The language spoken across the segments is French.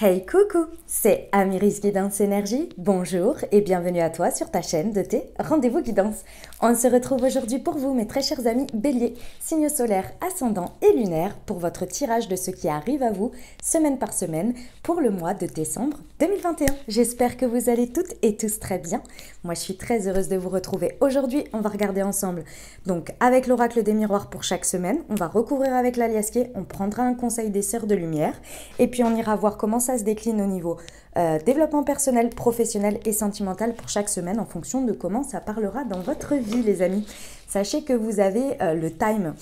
Hey coucou, c'est Amiris Guidance Énergie, bonjour et bienvenue à toi sur ta chaîne de tes rendez-vous guidance. On se retrouve aujourd'hui pour vous mes très chers amis béliers, signes solaires, ascendants et lunaires pour votre tirage de ce qui arrive à vous semaine par semaine pour le mois de décembre 2021. J'espère que vous allez toutes et tous très bien. Moi je suis très heureuse de vous retrouver. Aujourd'hui on va regarder ensemble donc avec l'oracle des miroirs pour chaque semaine, on va recouvrir avec l'aliasqué, on prendra un conseil des sœurs de lumière et puis on ira voir comment ça se décline au niveau développement personnel, professionnel et sentimental pour chaque semaine en fonction de comment ça parlera dans votre vie les amis. Sachez que vous avez le time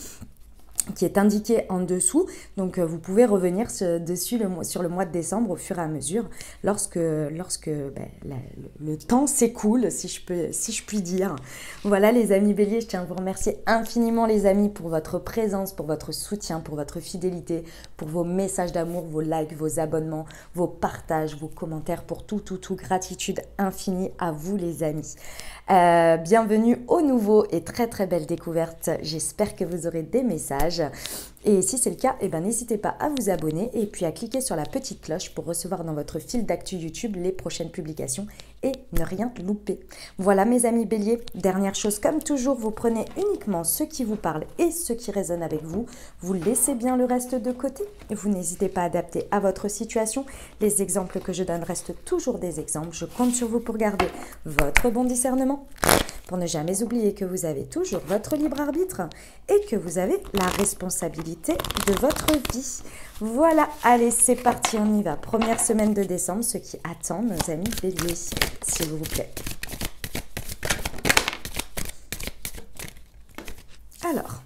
qui est indiqué en dessous, donc vous pouvez revenir dessus sur le mois de décembre au fur et à mesure lorsque le temps s'écoule, si je puis dire. Voilà les amis béliers, je tiens à vous remercier infiniment les amis pour votre présence, pour votre soutien, pour votre fidélité, pour vos messages d'amour, vos likes, vos abonnements, vos partages, vos commentaires, pour tout, gratitude infinie à vous les amis. Bienvenue aux nouveaux et très très belles découvertes, j'espère que vous aurez des messages. Et si c'est le cas, n'hésitez pas à vous abonner et puis à cliquer sur la petite cloche pour recevoir dans votre fil d'actu YouTube les prochaines publications et ne rien louper. Voilà mes amis béliers, dernière chose comme toujours, vous prenez uniquement ce qui vous parle et ce qui résonne avec vous, vous laissez bien le reste de côté et vous n'hésitez pas à adapter à votre situation. Les exemples que je donne restent toujours des exemples, je compte sur vous pour garder votre bon discernement, pour ne jamais oublier que vous avez toujours votre libre arbitre et que vous avez la responsabilité de votre vie. Voilà, allez, c'est parti, on y va. Première semaine de décembre, ce qui attend nos amis béliers, s'il vous plaît. Alors,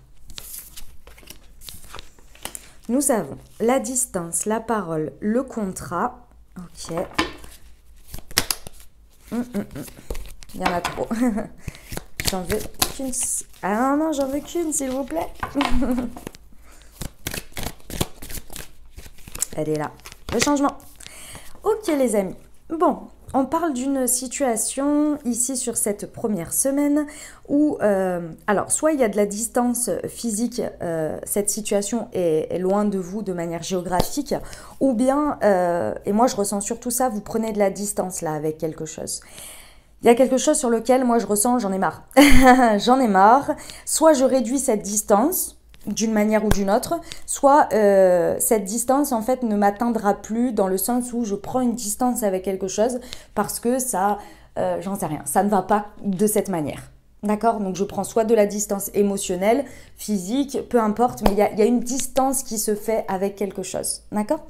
nous avons la distance, la parole, le contrat. Ok. Il y en a trop. J'en veux qu'une. Ah non, j'en veux qu'une, s'il vous plaît. Elle est là. Le changement. Ok, les amis. Bon, on parle d'une situation ici sur cette première semaine où, alors, soit il y a de la distance physique, cette situation est loin de vous de manière géographique, ou bien, et moi je ressens surtout ça, vous prenez de la distance là avec quelque chose. Il y a quelque chose sur lequel moi je ressens, j'en ai marre. J'en ai marre. Soit je réduis cette distance d'une manière ou d'une autre, soit cette distance en fait ne m'atteindra plus dans le sens où je prends une distance avec quelque chose parce que ça, j'en sais rien, ça ne va pas de cette manière. D'accord? Donc je prends soit de la distance émotionnelle, physique, peu importe, mais il y a une distance qui se fait avec quelque chose. D'accord?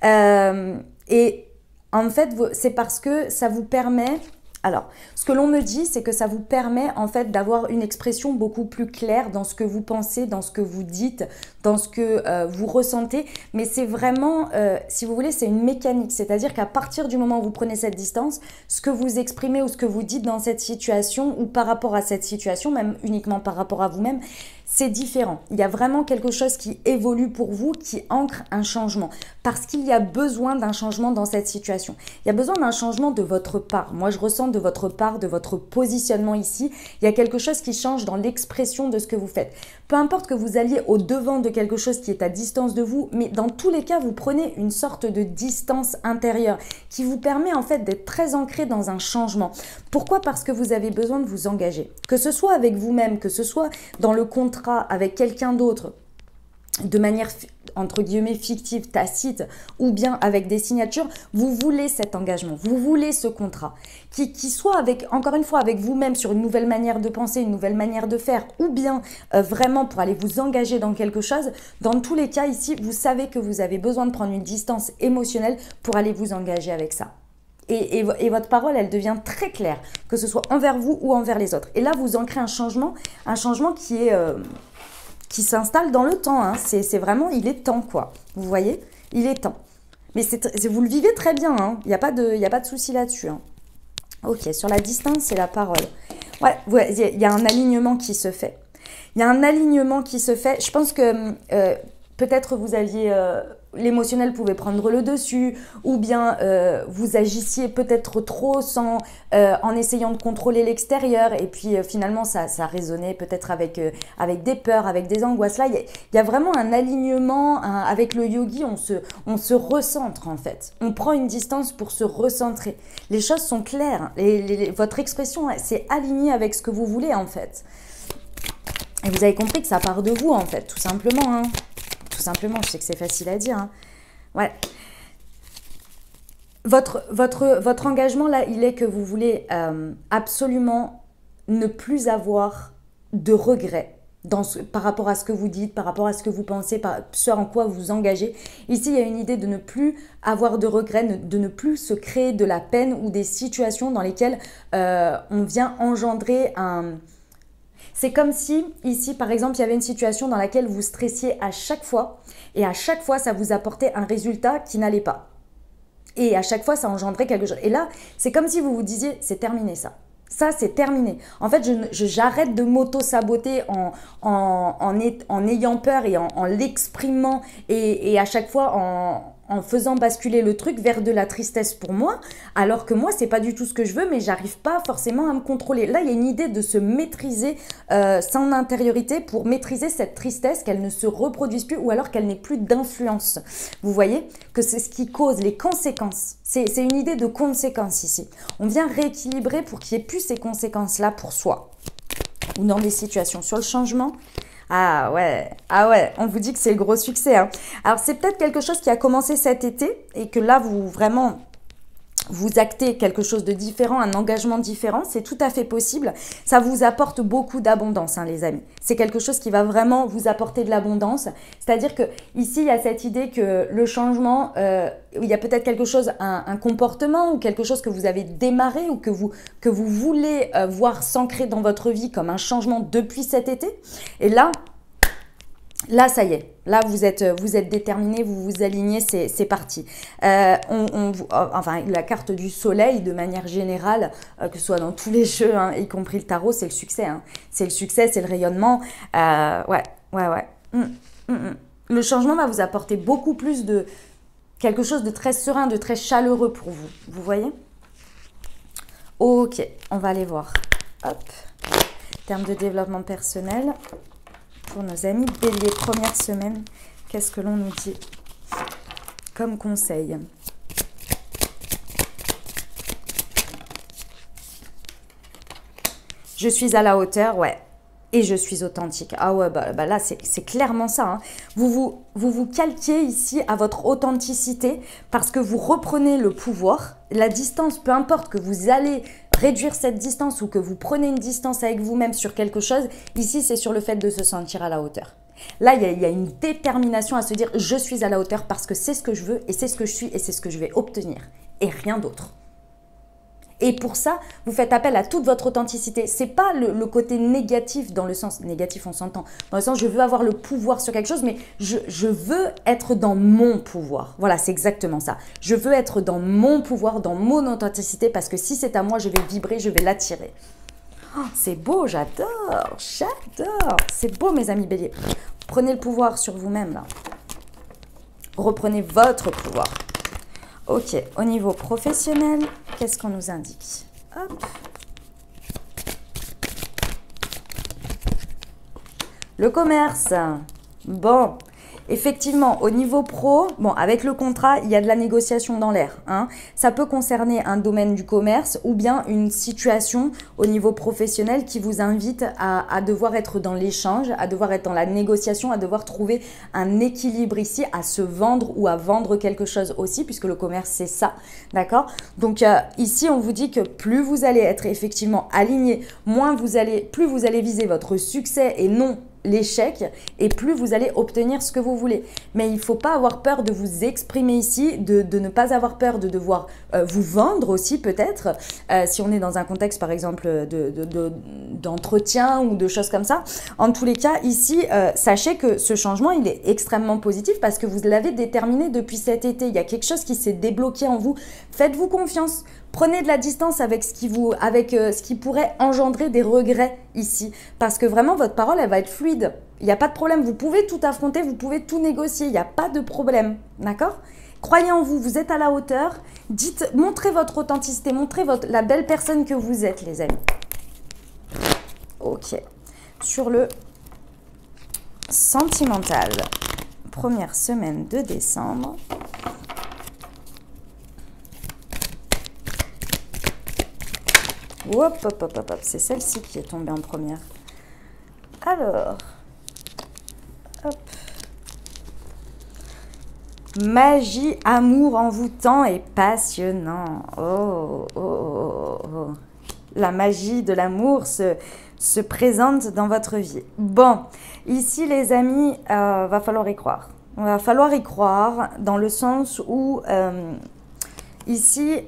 Et en fait, c'est parce que ça vous permet... Alors, ce que l'on me dit, c'est que ça vous permet en fait d'avoir une expression beaucoup plus claire dans ce que vous pensez, dans ce que vous dites, dans ce que vous ressentez. Mais c'est vraiment, si vous voulez, c'est une mécanique. C'est-à-dire qu'à partir du moment où vous prenez cette distance, ce que vous exprimez ou ce que vous dites dans cette situation ou par rapport à cette situation, même uniquement par rapport à vous-même, c'est différent. Il y a vraiment quelque chose qui évolue pour vous, qui ancre un changement. Parce qu'il y a besoin d'un changement dans cette situation. Il y a besoin d'un changement de votre part. Moi, je ressens de votre part, de votre positionnement ici. Il y a quelque chose qui change dans l'expression de ce que vous faites. Peu importe que vous alliez au devant de quelque chose qui est à distance de vous, mais dans tous les cas, vous prenez une sorte de distance intérieure qui vous permet en fait d'être très ancré dans un changement. Pourquoi? Parce que vous avez besoin de vous engager. Que ce soit avec vous-même, que ce soit dans le contrat avec quelqu'un d'autre, de manière entre guillemets fictive, tacite, ou bien avec des signatures, vous voulez cet engagement, vous voulez ce contrat, qui soit avec, encore une fois, avec vous-même sur une nouvelle manière de penser, une nouvelle manière de faire, ou bien vraiment pour aller vous engager dans quelque chose. Dans tous les cas ici, vous savez que vous avez besoin de prendre une distance émotionnelle pour aller vous engager avec ça. Et votre parole, elle devient très claire, que ce soit envers vous ou envers les autres. Et là, vous ancrez un changement qui est... qui s'installe dans le temps, hein. C'est vraiment, il est temps quoi, vous voyez, il est temps. Mais vous le vivez très bien, hein. Il n'y a pas de souci là-dessus. Hein. Ok, sur la distance, c'est la parole. Ouais, il y a un alignement qui se fait. Il y a un alignement qui se fait. Je pense que peut-être vous aviez l'émotionnel pouvait prendre le dessus, ou bien vous agissiez peut-être trop en essayant de contrôler l'extérieur, et puis finalement ça résonnait peut-être avec des peurs, avec des angoisses. Là, il y a vraiment un alignement, avec le yogi, on se recentre en fait. On prend une distance pour se recentrer. Les choses sont claires, votre expression c'est aligné avec ce que vous voulez en fait. Et vous avez compris que ça part de vous en fait, tout simplement. Hein. Tout simplement, je sais que c'est facile à dire. Hein. Ouais. Votre engagement là, il est que vous voulez absolument ne plus avoir de regrets par rapport à ce que vous dites, par rapport à ce que vous pensez, par ce en quoi vous vous engagez. Ici, il y a une idée de ne plus avoir de regrets, de ne plus se créer de la peine ou des situations dans lesquelles on vient engendrer un... C'est comme si, ici, par exemple, il y avait une situation dans laquelle vous stressiez à chaque fois, et à chaque fois, ça vous apportait un résultat qui n'allait pas. Et à chaque fois, ça engendrait quelque chose. Et là, c'est comme si vous vous disiez, c'est terminé ça. Ça, c'est terminé. En fait, j'arrête de m'auto-saboter en ayant peur et en l'exprimant et à chaque fois en faisant basculer le truc vers de la tristesse pour moi, alors que moi, c'est pas du tout ce que je veux, mais j'arrive pas forcément à me contrôler. Là, il y a une idée de se maîtriser son intériorité pour maîtriser cette tristesse, qu'elle ne se reproduise plus ou alors qu'elle n'ait plus d'influence. Vous voyez que c'est ce qui cause les conséquences. C'est une idée de conséquences ici. On vient rééquilibrer pour qu'il n'y ait plus ces conséquences-là pour soi ou dans des situations. Sur le changement, ah ouais, on vous dit que c'est le gros succès. Hein. Alors c'est peut-être quelque chose qui a commencé cet été et que là vous actez quelque chose de différent, un engagement différent, c'est tout à fait possible. Ça vous apporte beaucoup d'abondance, hein, les amis. C'est quelque chose qui va vraiment vous apporter de l'abondance. C'est-à-dire que ici, il y a cette idée que le changement, il y a peut-être quelque chose, un comportement ou quelque chose que vous avez démarré ou que vous voulez voir s'ancrer dans votre vie comme un changement depuis cet été. Et là, ça y est. Là, vous êtes déterminé, vous vous alignez, c'est parti. Enfin, la carte du soleil, de manière générale, que ce soit dans tous les jeux, hein, y compris le tarot, c'est le succès. Hein. C'est le succès, c'est le rayonnement. Ouais. Le changement va vous apporter beaucoup plus de quelque chose de très serein, de très chaleureux pour vous. Vous voyez? Ok, on va aller voir. Hop. En termes de développement personnel... Pour nos amis Bélier, première semaine, qu'est-ce que l'on nous dit comme conseil? Je suis à la hauteur, ouais. Et je suis authentique. Ah ouais, bah là, c'est clairement ça. Hein. Vous calquez ici à votre authenticité parce que vous reprenez le pouvoir. La distance, peu importe que vous allez réduire cette distance ou que vous prenez une distance avec vous-même sur quelque chose, ici, c'est sur le fait de se sentir à la hauteur. Là, il y a une détermination à se dire « je suis à la hauteur parce que c'est ce que je veux et c'est ce que je suis et c'est ce que je vais obtenir. » Et rien d'autre. Et pour ça, vous faites appel à toute votre authenticité. C'est pas le côté négatif dans le sens, négatif on s'entend, dans le sens je veux avoir le pouvoir sur quelque chose, mais je veux être dans mon pouvoir. Voilà, c'est exactement ça. Je veux être dans mon pouvoir, dans mon authenticité, parce que si c'est à moi, je vais vibrer, je vais l'attirer. Oh, c'est beau, j'adore. C'est beau, mes amis béliers. Prenez le pouvoir sur vous-même, là. Reprenez votre pouvoir. Ok, au niveau professionnel, qu'est-ce qu'on nous indique? Hop. Le commerce. Bon, effectivement, au niveau pro, bon, avec le contrat, il y a de la négociation dans l'air. Hein. Ça peut concerner un domaine du commerce ou bien une situation au niveau professionnel qui vous invite à devoir être dans l'échange, à devoir être dans la négociation, à devoir trouver un équilibre ici, à se vendre ou à vendre quelque chose aussi, puisque le commerce, c'est ça, d'accord? Donc ici, on vous dit que plus vous allez être effectivement aligné, plus vous allez viser votre succès et non l'échec, et plus vous allez obtenir ce que vous voulez. Mais il ne faut pas avoir peur de vous exprimer ici, de ne pas avoir peur de devoir vous vendre aussi peut-être, si on est dans un contexte par exemple d'entretien ou de choses comme ça. En tous les cas, ici, sachez que ce changement, il est extrêmement positif parce que vous l'avez déterminé depuis cet été. Il y a quelque chose qui s'est débloqué en vous. Faites-vous confiance. Prenez de la distance avec ce qui pourrait engendrer des regrets ici. Parce que vraiment, votre parole, elle va être fluide. Il n'y a pas de problème. Vous pouvez tout affronter, vous pouvez tout négocier. Il n'y a pas de problème. D'accord? Croyez en vous, vous êtes à la hauteur. Montrez votre authenticité, montrez la belle personne que vous êtes, les amis. Ok. Sur le sentimental, première semaine de décembre. Hop, hop, hop, hop, hop. C'est celle-ci qui est tombée en première. Alors, hop. Magie, amour envoûtant et passionnant. Oh, oh, oh, oh, oh. La magie de l'amour se présente dans votre vie. Bon, ici les amis, va falloir y croire. Il va falloir y croire dans le sens où ici,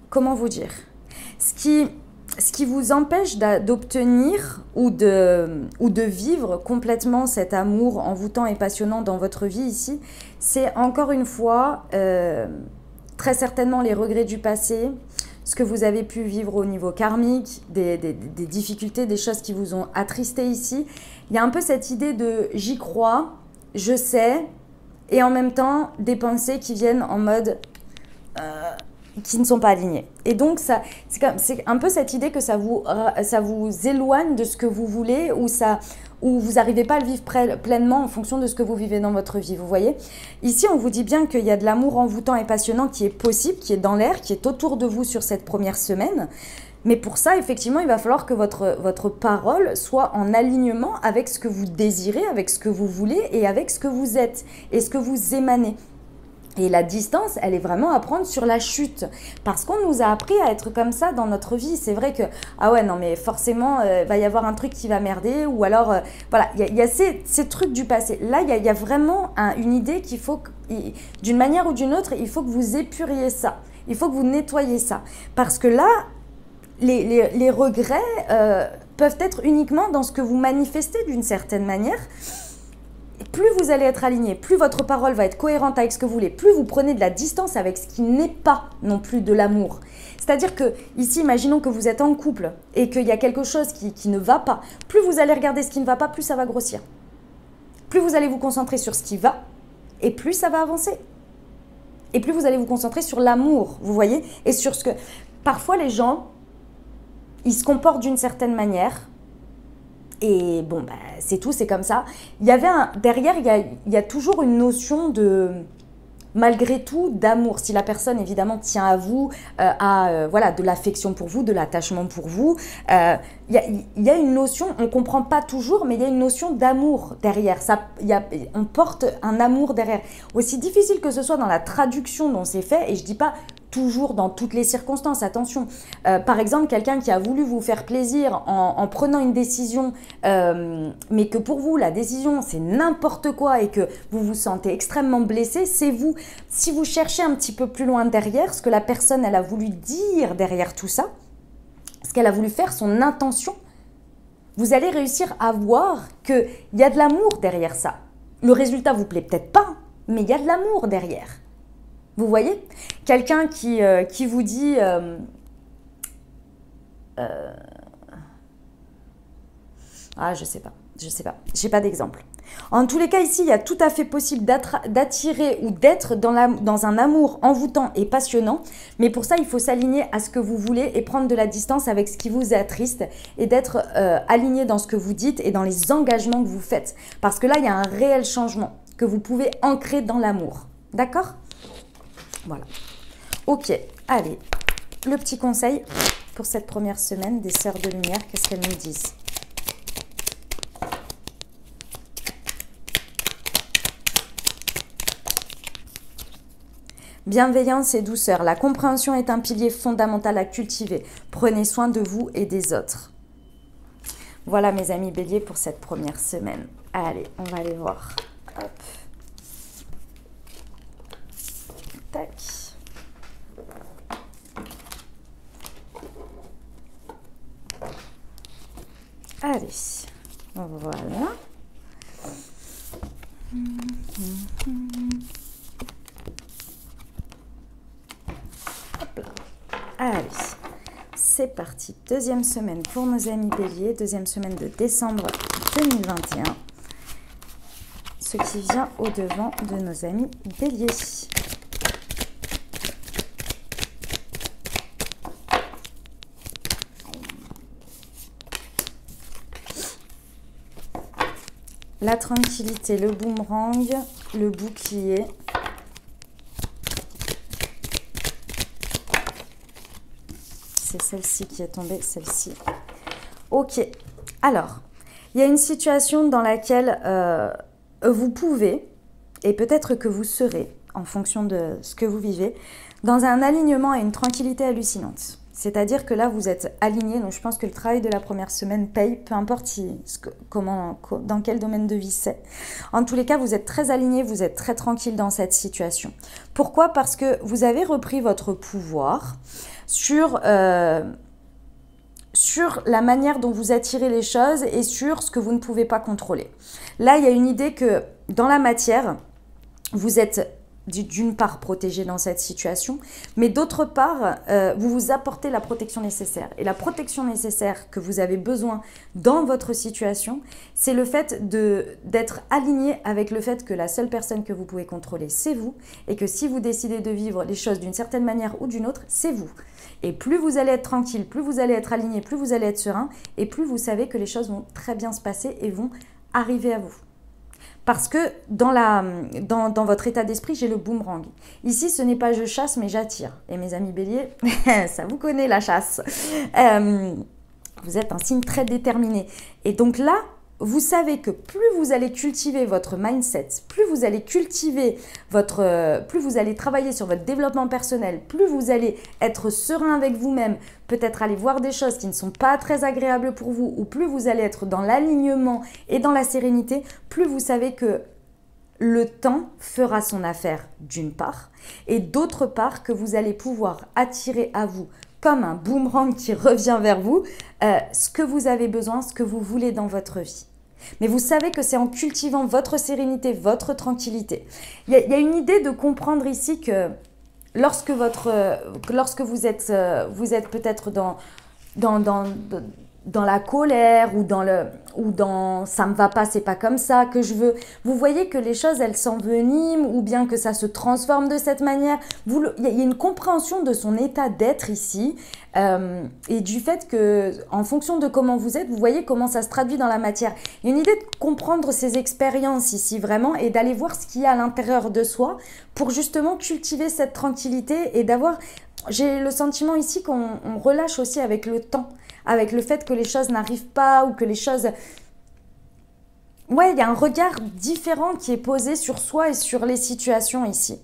comment vous dire, ce qui vous empêche d'obtenir ou de vivre complètement cet amour envoûtant et passionnant dans votre vie ici, c'est encore une fois très certainement les regrets du passé, ce que vous avez pu vivre au niveau karmique, des difficultés, des choses qui vous ont attristé ici. Il y a un peu cette idée de j'y crois, je sais, et en même temps des pensées qui viennent en mode qui ne sont pas alignées. Et donc c'est un peu cette idée que ça vous éloigne de ce que vous voulez, ou vous n'arrivez pas à le vivre pleinement en fonction de ce que vous vivez dans votre vie, vous voyez. Ici, on vous dit bien qu'il y a de l'amour envoûtant et passionnant qui est possible, qui est dans l'air, qui est autour de vous sur cette première semaine. Mais pour ça, effectivement, il va falloir que votre parole soit en alignement avec ce que vous désirez, avec ce que vous voulez et avec ce que vous êtes et ce que vous émanez. Et la distance, elle est vraiment à prendre sur la chute. Parce qu'on nous a appris à être comme ça dans notre vie. C'est vrai que, ah ouais, non, mais forcément, va y avoir un truc qui va merder. Ou alors, voilà, il y a ces trucs du passé. Là, il y a vraiment une idée qu'il faut, d'une manière ou d'une autre, il faut que vous épuriez ça. Il faut que vous nettoyiez ça. Parce que là, les regrets peuvent être uniquement dans ce que vous manifestez d'une certaine manière. Plus vous allez être aligné, plus votre parole va être cohérente avec ce que vous voulez, plus vous prenez de la distance avec ce qui n'est pas non plus de l'amour. C'est-à-dire que ici, imaginons que vous êtes en couple et qu'il y a quelque chose qui ne va pas. Plus vous allez regarder ce qui ne va pas, plus ça va grossir. Plus vous allez vous concentrer sur ce qui va et plus ça va avancer. Et plus vous allez vous concentrer sur l'amour, vous voyez, et sur ce que... Parfois, les gens, ils se comportent d'une certaine manière. Et bon, bah, c'est tout, c'est comme ça. Derrière, il y a toujours une notion de, malgré tout, d'amour. Si la personne, évidemment, tient à vous, voilà, de l'affection pour vous, de l'attachement pour vous, il y a une notion, on ne comprend pas toujours, mais il y a une notion d'amour derrière. On porte un amour derrière. Aussi difficile que ce soit dans la traduction dont c'est fait, et je ne dis pas toujours dans toutes les circonstances, attention. Par exemple, quelqu'un qui a voulu vous faire plaisir en prenant une décision, mais que pour vous, la décision, c'est n'importe quoi et que vous vous sentez extrêmement blessé, c'est vous. Si vous cherchez un petit peu plus loin derrière, ce que la personne, elle a voulu dire derrière tout ça, ce qu'elle a voulu faire, son intention, vous allez réussir à voir qu'il y a de l'amour derrière ça. Le résultat vous plaît peut-être pas, mais il y a de l'amour derrière. Vous voyez? Quelqu'un qui vous dit ah, je sais pas, j'ai pas d'exemple. En tous les cas, ici, il y a tout à fait possible d'attirer ou d'être dans un amour envoûtant et passionnant, mais pour ça, il faut s'aligner à ce que vous voulez et prendre de la distance avec ce qui vous attriste et d'être aligné dans ce que vous dites et dans les engagements que vous faites. Parce que là, il y a un réel changement que vous pouvez ancrer dans l'amour. D'accord ? Voilà. Ok, allez, le petit conseil pour cette première semaine des Sœurs de Lumière, qu'est-ce qu'elles nous disent? Bienveillance et douceur, la compréhension est un pilier fondamental à cultiver. Prenez soin de vous et des autres. Voilà mes amis béliers pour cette première semaine. Allez, on va aller voir. Hop. Tac. Allez, voilà. Allez, c'est parti. Deuxième semaine pour nos amis béliers. Deuxième semaine de décembre 2021. Ce qui vient au-devant de nos amis béliers. La tranquillité, le boomerang, le bouclier. C'est celle-ci qui est tombée, celle-ci. Ok, alors, il y a une situation dans laquelle vous pouvez, et peut-être que vous serez, en fonction de ce que vous vivez, dans un alignement et une tranquillité hallucinante. C'est-à-dire que là, vous êtes aligné, donc je pense que le travail de la première semaine paye, peu importe dans quel domaine de vie c'est. En tous les cas, vous êtes très aligné, vous êtes très tranquille dans cette situation. Pourquoi? Parce que vous avez repris votre pouvoir sur la manière dont vous attirez les choses et sur ce que vous ne pouvez pas contrôler. Là, il y a une idée que dans la matière, vous êtes d'une part protégé dans cette situation, mais d'autre part, vous vous apportez la protection nécessaire. Et la protection nécessaire que vous avez besoin dans votre situation, c'est le fait d'être aligné avec le fait que la seule personne que vous pouvez contrôler, c'est vous, et que si vous décidez de vivre les choses d'une certaine manière ou d'une autre, c'est vous. Et plus vous allez être tranquille, plus vous allez être aligné, plus vous allez être serein, et plus vous savez que les choses vont très bien se passer et vont arriver à vous. Parce que dans votre état d'esprit, j'ai le boomerang. Ici, ce n'est pas je chasse, mais j'attire. Et mes amis béliers, ça vous connaît la chasse. Vous êtes un signe très déterminé. Et donc là, vous savez que plus vous allez cultiver votre mindset, plus vous allez plus vous allez travailler sur votre développement personnel, plus vous allez être serein avec vous-même, peut-être aller voir des choses qui ne sont pas très agréables pour vous, ou plus vous allez être dans l'alignement et dans la sérénité, plus vous savez que le temps fera son affaire d'une part, et d'autre part que vous allez pouvoir attirer à vous comme un boomerang qui revient vers vous, ce que vous avez besoin, ce que vous voulez dans votre vie. Mais vous savez que c'est en cultivant votre sérénité, votre tranquillité. Il y a une idée de comprendre ici que lorsque vous êtes peut-être dans la colère ou dans ça me va pas, c'est pas comme ça que je veux. Vous voyez que les choses elles s'enveniment ou bien que ça se transforme de cette manière. Il y a une compréhension de son état d'être ici et du fait que en fonction de comment vous êtes, vous voyez comment ça se traduit dans la matière. Il y a une idée de comprendre ces expériences ici vraiment et d'aller voir ce qu'il y a à l'intérieur de soi pour justement cultiver cette tranquillité et d'avoir. J'ai le sentiment ici qu'on relâche aussi avec le temps, avec le fait que les choses n'arrivent pas ou que les choses... Ouais, il y a un regard différent qui est posé sur soi et sur les situations ici.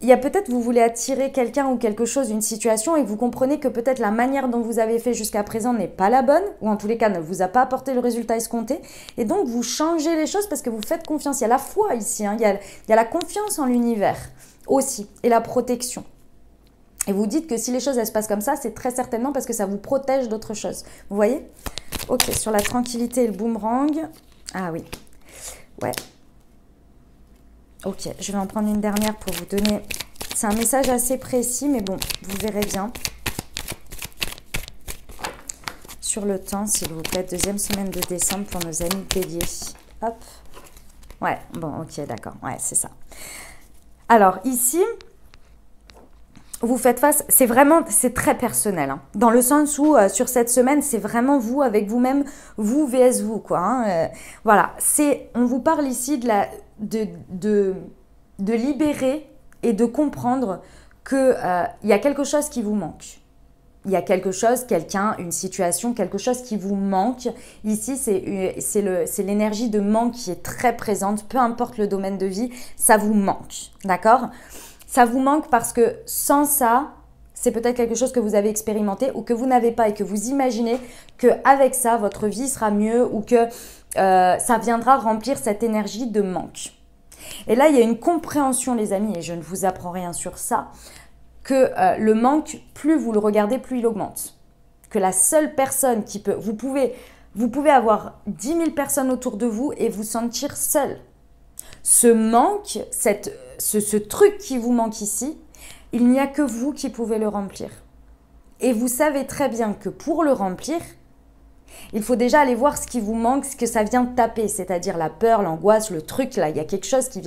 Il y a peut-être, vous voulez attirer quelqu'un ou quelque chose, une situation, et vous comprenez que peut-être la manière dont vous avez fait jusqu'à présent n'est pas la bonne, ou en tous les cas ne vous a pas apporté le résultat escompté, et donc vous changez les choses parce que vous faites confiance. Il y a la foi ici, hein, il y a la confiance en l'univers aussi, et la protection. Et vous dites que si les choses elles se passent comme ça, c'est très certainement parce que ça vous protège d'autres choses. Vous voyez? Ok, sur la tranquillité et le boomerang. Ah oui. Ouais. Ok, je vais en prendre une dernière pour vous donner... C'est un message assez précis, mais bon, vous verrez bien. Sur le temps, s'il vous plaît, deuxième semaine de décembre pour nos amis béliers. Hop. Ouais, bon, ok, d'accord. Ouais, c'est ça. Alors, ici... Vous faites face, c'est très personnel, hein, dans le sens où sur cette semaine, c'est vraiment vous avec vous-même, vous vs vous, quoi. Hein, voilà, on vous parle ici de libérer et de comprendre que il y a quelque chose qui vous manque. Il y a quelque chose, quelqu'un, une situation, quelque chose qui vous manque. Ici, c'est l'énergie de manque qui est très présente, peu importe le domaine de vie, ça vous manque, d'accord ? Ça vous manque parce que sans ça, c'est peut-être quelque chose que vous avez expérimenté ou que vous n'avez pas et que vous imaginez qu'avec ça, votre vie sera mieux ou que ça viendra remplir cette énergie de manque. Et là, il y a une compréhension, les amis, et je ne vous apprends rien sur ça, que le manque, plus vous le regardez, plus il augmente. Que la seule personne qui peut... Vous pouvez avoir 10 000 personnes autour de vous et vous sentir seul. Ce manque, ce truc qui vous manque ici, il n'y a que vous qui pouvez le remplir. Et vous savez très bien que pour le remplir, il faut déjà aller voir ce qui vous manque, ce que ça vient taper, c'est-à-dire la peur, l'angoisse, le truc là. Il y a quelque chose qui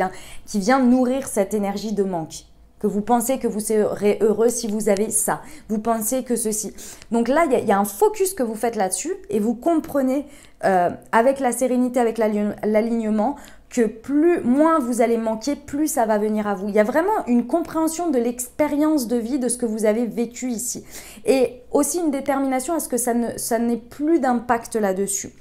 vient nourrir cette énergie de manque. Que vous pensez que vous serez heureux si vous avez ça. Vous pensez que ceci. Donc là, il y a un focus que vous faites là-dessus et vous comprenez avec la sérénité, avec l'alignement, que moins vous allez manquer, plus ça va venir à vous. Il y a vraiment une compréhension de l'expérience de vie, de ce que vous avez vécu ici. Et aussi une détermination à ce que ça n'ait plus d'impact là-dessus.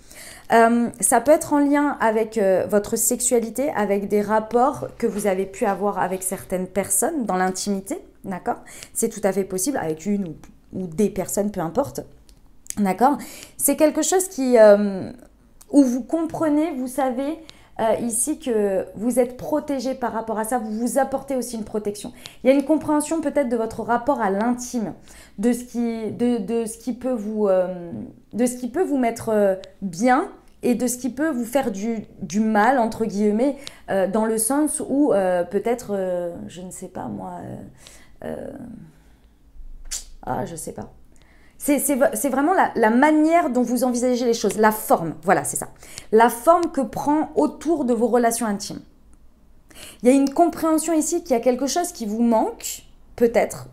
Ça peut être en lien avec votre sexualité, avec des rapports que vous avez pu avoir avec certaines personnes dans l'intimité, d'accord? C'est tout à fait possible, avec une ou des personnes, peu importe, d'accord? C'est quelque chose où vous comprenez, vous savez ici que vous êtes protégé par rapport à ça, vous vous apportez aussi une protection. Il y a une compréhension peut-être de votre rapport à l'intime, de ce qui peut vous mettre bien et de ce qui peut vous faire du mal, entre guillemets, dans le sens où peut-être, je ne sais pas moi, je sais pas. C'est vraiment la manière dont vous envisagez les choses, la forme, voilà, c'est ça. La forme que prend autour de vos relations intimes. Il y a une compréhension ici qu'il y a quelque chose qui vous manque, peut-être,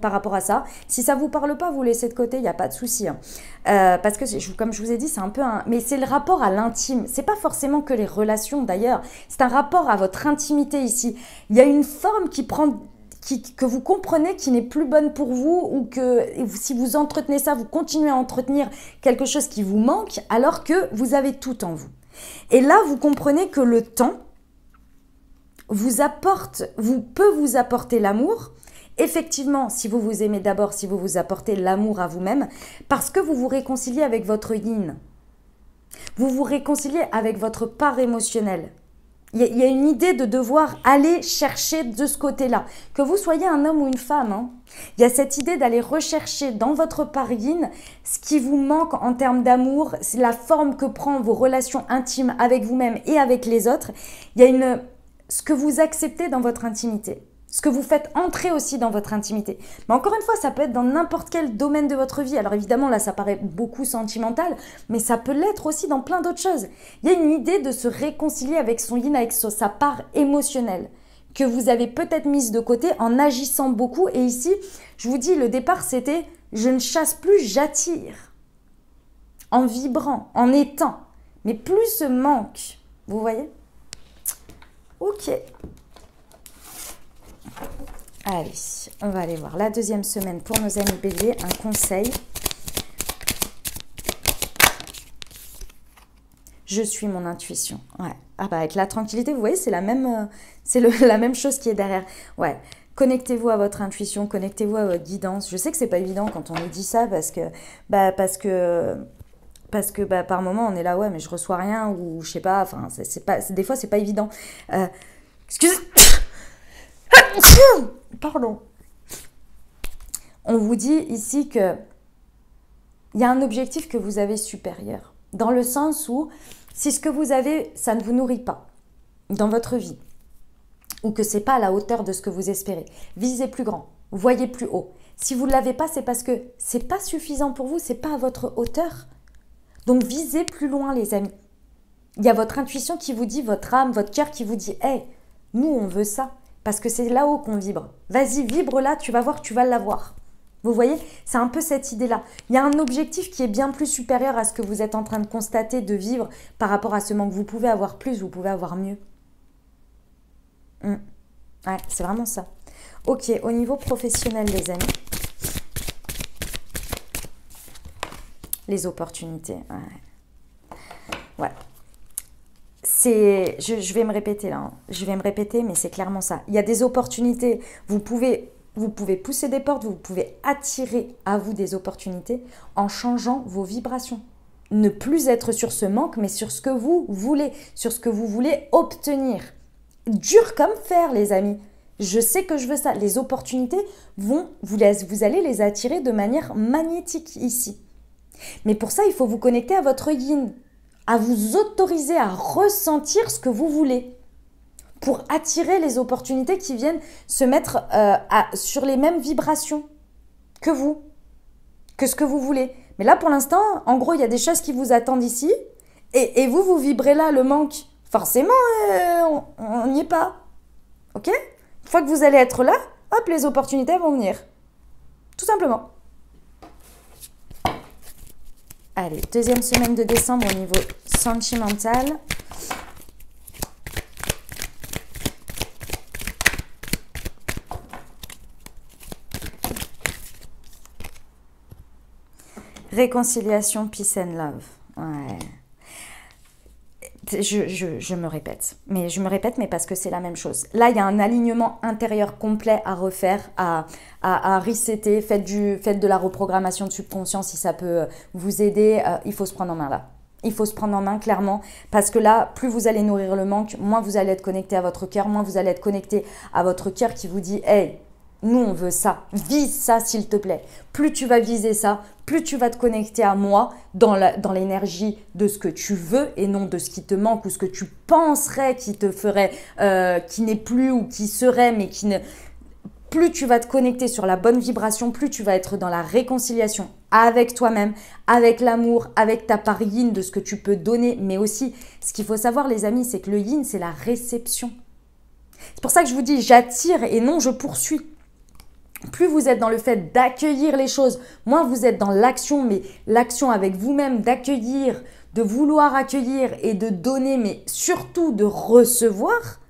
par rapport à ça. Si ça ne vous parle pas, vous laissez de côté, il n'y a pas de souci. Hein. Parce que, comme je vous ai dit, c'est un peu un... Mais c'est le rapport à l'intime. Ce n'est pas forcément que les relations, d'ailleurs. C'est un rapport à votre intimité ici. Il y a une forme que vous comprenez qui n'est plus bonne pour vous ou que si vous entretenez ça, vous continuez à entretenir quelque chose qui vous manque alors que vous avez tout en vous. Et là, vous comprenez que le temps peut vous apporter l'amour. Effectivement, si vous vous aimez d'abord, si vous vous apportez l'amour à vous-même, parce que vous vous réconciliez avec votre yin. Vous vous réconciliez avec votre part émotionnelle. Il y a une idée de devoir aller chercher de ce côté-là. Que vous soyez un homme ou une femme, hein, il y a cette idée d'aller rechercher dans votre part yin ce qui vous manque en termes d'amour, la forme que prend vos relations intimes avec vous-même et avec les autres. Il y a ce que vous acceptez dans votre intimité. Ce que vous faites entrer aussi dans votre intimité. Mais encore une fois, ça peut être dans n'importe quel domaine de votre vie. Alors évidemment, là, ça paraît beaucoup sentimental, mais ça peut l'être aussi dans plein d'autres choses. Il y a une idée de se réconcilier avec son yin, avec sa part émotionnelle, que vous avez peut-être mise de côté en agissant beaucoup. Et ici, je vous dis, le départ, c'était « je ne chasse plus, j'attire ». En vibrant, en étant. Mais plus ce manque, vous voyez? Ok. Allez, on va aller voir la deuxième semaine pour nos amis béliers. Un conseil. Je suis mon intuition. Ouais. Ah bah avec la tranquillité, vous voyez, c'est la même chose qui est derrière. Ouais. Connectez-vous à votre intuition, connectez-vous à votre guidance. Je sais que c'est pas évident quand on nous dit ça parce que par moment on est là, ouais, mais je reçois rien ou je sais pas. Enfin, des fois c'est pas évident. Excusez. Pardon. On vous dit ici que il y a un objectif que vous avez supérieur. Dans le sens où, si ce que vous avez, ça ne vous nourrit pas dans votre vie, ou que c'est pas à la hauteur de ce que vous espérez, visez plus grand, voyez plus haut. Si vous ne l'avez pas, c'est parce que c'est pas suffisant pour vous, c'est pas à votre hauteur. Donc visez plus loin, les amis. Il y a votre intuition qui vous dit, votre âme, votre cœur qui vous dit, hey, nous on veut ça. Parce que c'est là-haut qu'on vibre. Vas-y, vibre là, tu vas voir, tu vas l'avoir. Vous voyez, c'est un peu cette idée-là. Il y a un objectif qui est bien plus supérieur à ce que vous êtes en train de constater, de vivre par rapport à ce manque. Vous pouvez avoir plus, vous pouvez avoir mieux. Ouais, c'est vraiment ça. Ok, au niveau professionnel, les amis. Les opportunités. Ouais. Je vais me répéter là, hein. Je vais me répéter, mais c'est clairement ça. Il y a des opportunités, vous pouvez pousser des portes, vous pouvez attirer à vous des opportunités en changeant vos vibrations. Ne plus être sur ce manque, mais sur ce que vous voulez, sur ce que vous voulez obtenir. Dur comme fer, les amis. Je sais que je veux ça. Les opportunités vous allez les attirer de manière magnétique ici. Mais pour ça, il faut vous connecter à votre yin, à vous autoriser à ressentir ce que vous voulez. pour attirer les opportunités qui viennent se mettre sur les mêmes vibrations que vous, que ce que vous voulez. Mais là, pour l'instant, en gros, il y a des choses qui vous attendent ici, et vous, vous vibrez là, le manque. Forcément, on n'y est pas. Ok? Une fois que vous allez être là, hop, les opportunités vont venir. Tout simplement. Allez, deuxième semaine de décembre au niveau sentimental. Réconciliation, peace and love. Ouais. Je me répète. Mais je me répète, mais parce que c'est la même chose. Là, il y a un alignement intérieur complet à refaire, à resetter. Faites de la reprogrammation de subconscient si ça peut vous aider. Il faut se prendre en main là. Il faut se prendre en main clairement parce que là, plus vous allez nourrir le manque, moins vous allez être connecté à votre cœur, moins vous allez être connecté à votre cœur qui vous dit « Hey, nous, on veut ça. Vise ça, s'il te plaît. » Plus tu vas viser ça, plus tu vas te connecter à moi dans l'énergie de ce que tu veux et non de ce qui te manque ou ce que tu penserais qui te ferait, qui n'est plus ou qui serait, mais qui ne... Plus tu vas te connecter sur la bonne vibration, plus tu vas être dans la réconciliation avec toi-même, avec l'amour, avec ta part yin de ce que tu peux donner. Mais aussi, ce qu'il faut savoir, les amis, c'est que le yin, c'est la réception. C'est pour ça que je vous dis, j'attire et non je poursuis. Plus vous êtes dans le fait d'accueillir les choses, moins vous êtes dans l'action, mais l'action avec vous-même, d'accueillir, de vouloir accueillir et de donner, mais surtout de recevoir,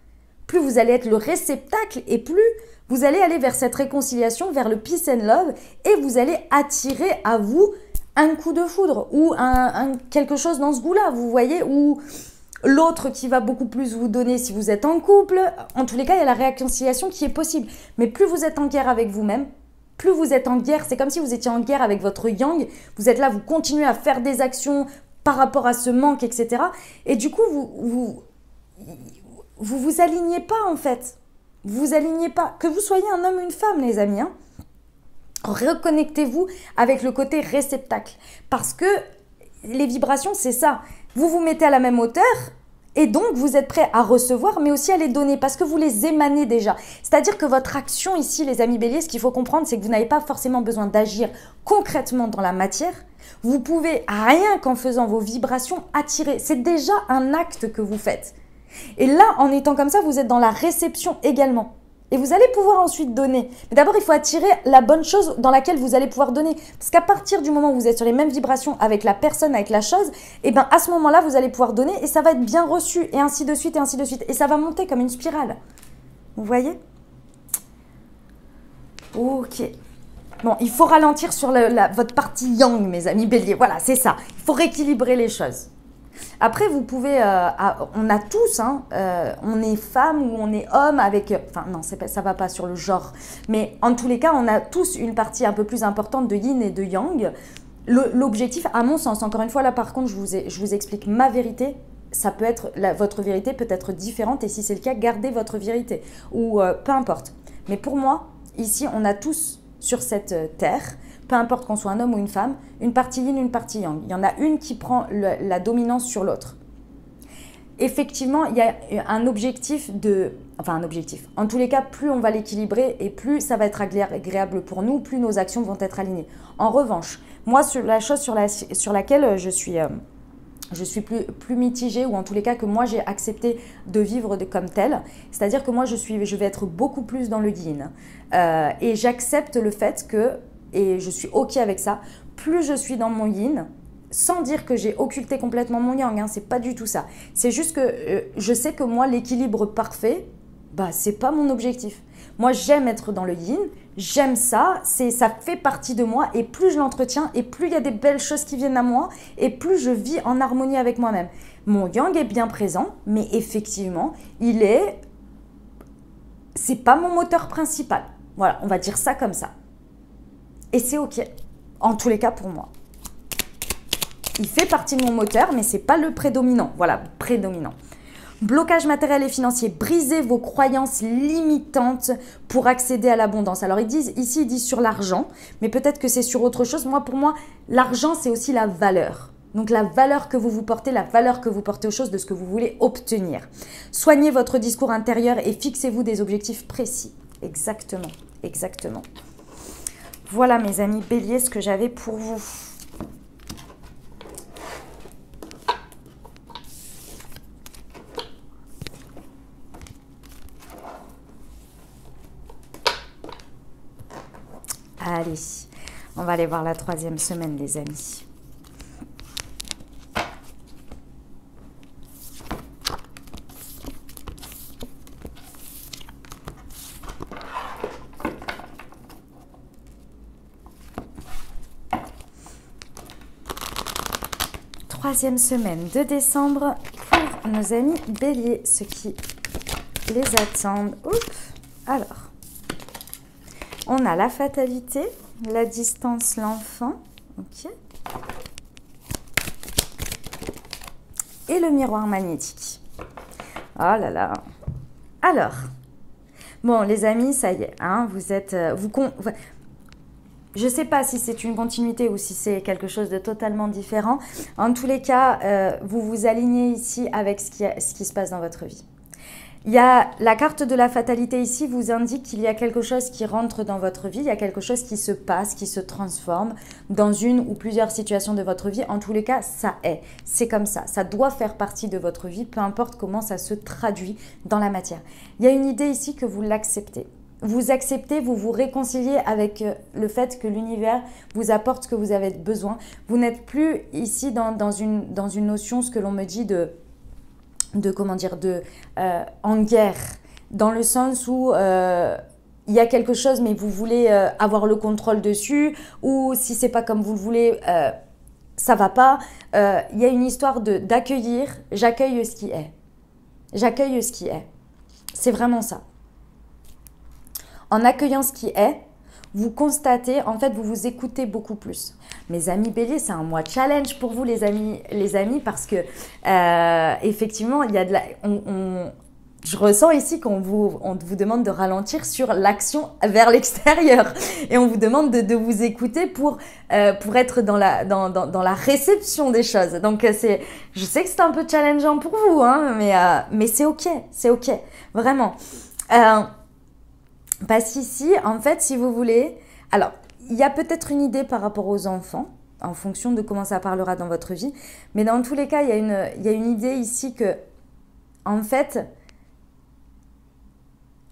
plus vous allez être le réceptacle et plus vous allez aller vers cette réconciliation, vers le peace and love et vous allez attirer à vous un coup de foudre ou quelque chose dans ce goût-là, vous voyez, ou l'autre qui va beaucoup plus vous donner si vous êtes en couple. En tous les cas, il y a la réconciliation qui est possible. Mais plus vous êtes en guerre avec vous-même, plus vous êtes en guerre, c'est comme si vous étiez en guerre avec votre yang, vous êtes là, vous continuez à faire des actions par rapport à ce manque, etc. Et du coup, vous alignez pas en fait. Vous vous alignez pas. Que vous soyez un homme ou une femme, les amis, hein. Reconnectez-vous avec le côté réceptacle. Parce que les vibrations, c'est ça. Vous vous mettez à la même hauteur et donc vous êtes prêt à recevoir, mais aussi à les donner parce que vous les émanez déjà. C'est-à-dire que votre action ici, les amis béliers, ce qu'il faut comprendre, c'est que vous n'avez pas forcément besoin d'agir concrètement dans la matière. Vous pouvez, rien qu'en faisant vos vibrations, attirer. C'est déjà un acte que vous faites. Et là, en étant comme ça, vous êtes dans la réception également. Et vous allez pouvoir ensuite donner. Mais d'abord, il faut attirer la bonne chose dans laquelle vous allez pouvoir donner. Parce qu'à partir du moment où vous êtes sur les mêmes vibrations avec la personne, avec la chose, et bien à ce moment-là, vous allez pouvoir donner et ça va être bien reçu et ainsi de suite et ainsi de suite. Et ça va monter comme une spirale. Vous voyez? Ok. Bon, il faut ralentir sur votre partie yang, mes amis béliers. Voilà, c'est ça. Il faut rééquilibrer les choses. Après, vous pouvez, on a tous, hein, on est femme ou on est homme avec, enfin non, ça va pas sur le genre, mais en tous les cas, on a tous une partie un peu plus importante de yin et de yang. L'objectif, à mon sens, encore une fois, là par contre, je vous explique ma vérité, ça peut être, votre vérité peut être différente et si c'est le cas, gardez votre vérité ou peu importe. Mais pour moi, ici, on a tous sur cette terre, peu importe qu'on soit un homme ou une femme, une partie yin, une partie yang. Il y en a une qui prend la dominance sur l'autre. Effectivement, il y a un objectif enfin un objectif. En tous les cas, plus on va l'équilibrer et plus ça va être agréable pour nous, plus nos actions vont être alignées. En revanche, moi, la chose sur laquelle je suis plus mitigée, ou en tous les cas que moi j'ai accepté de vivre comme telle, c'est-à-dire que moi je vais être beaucoup plus dans le yin. Et j'accepte le fait que, et je suis ok avec ça, plus je suis dans mon yin, sans dire que j'ai occulté complètement mon yang, hein, c'est pas du tout ça. C'est juste que je sais que moi, l'équilibre parfait, bah, c'est pas mon objectif. Moi, j'aime être dans le yin, j'aime ça, ça fait partie de moi, et plus je l'entretiens, et plus il y a des belles choses qui viennent à moi, et plus je vis en harmonie avec moi-même. Mon yang est bien présent, mais effectivement, c'est pas mon moteur principal. Voilà, on va dire ça comme ça. Et c'est ok, en tous les cas pour moi. Il fait partie de mon moteur, mais c'est pas le prédominant. Voilà, prédominant. Blocage matériel et financier. Brisez vos croyances limitantes pour accéder à l'abondance. Alors, ici, ils disent sur l'argent, mais peut-être que c'est sur autre chose. Moi, pour moi, l'argent, c'est aussi la valeur. Donc la valeur que vous vous portez, la valeur que vous portez aux choses, de ce que vous voulez obtenir. Soignez votre discours intérieur et fixez-vous des objectifs précis. Exactement, exactement. Voilà mes amis béliers ce que j'avais pour vous. Allez, on va aller voir la 3e semaine les amis. Troisième semaine de décembre pour nos amis béliers, ceux qui les attendent. Oups. Alors, on a la fatalité, la distance, l'enfant, ok, et le miroir magnétique. Oh là là. Alors, bon les amis, ça y est, hein, vous êtes, je ne sais pas si c'est une continuité ou si c'est quelque chose de totalement différent. En tous les cas, vous vous alignez ici avec ce qui se passe dans votre vie. Il y a la carte de la fatalité ici vous indique qu'il y a quelque chose qui rentre dans votre vie, il y a quelque chose qui se passe, qui se transforme dans une ou plusieurs situations de votre vie. En tous les cas, ça est, c'est comme ça doit faire partie de votre vie, peu importe comment ça se traduit dans la matière. Il y a une idée ici que vous l'acceptez. Vous acceptez, vous vous réconciliez avec le fait que l'univers vous apporte ce que vous avez besoin. Vous n'êtes plus ici dans une notion, ce que l'on me dit en guerre, dans le sens où il y a quelque chose mais vous voulez avoir le contrôle dessus, ou si c'est pas comme vous le voulez, ça va pas. Il y a une histoire d'accueillir, j'accueille ce qui est. J'accueille ce qui est. C'est vraiment ça. En accueillant ce qui est, vous constatez, en fait, vous vous écoutez beaucoup plus. Mes amis béliers, c'est un mois challenge pour vous, les amis, parce que, effectivement, il y a de la... je ressens ici qu'on vous demande de ralentir sur l'action vers l'extérieur. Et on vous demande de vous écouter pour être dans la réception des choses. Donc, je sais que c'est un peu challengeant pour vous, hein, mais c'est OK, vraiment. Parce qu'ici, en fait, si vous voulez... Alors, il y a peut-être une idée par rapport aux enfants, en fonction de comment ça parlera dans votre vie. Mais dans tous les cas, il y a une idée ici que, en fait,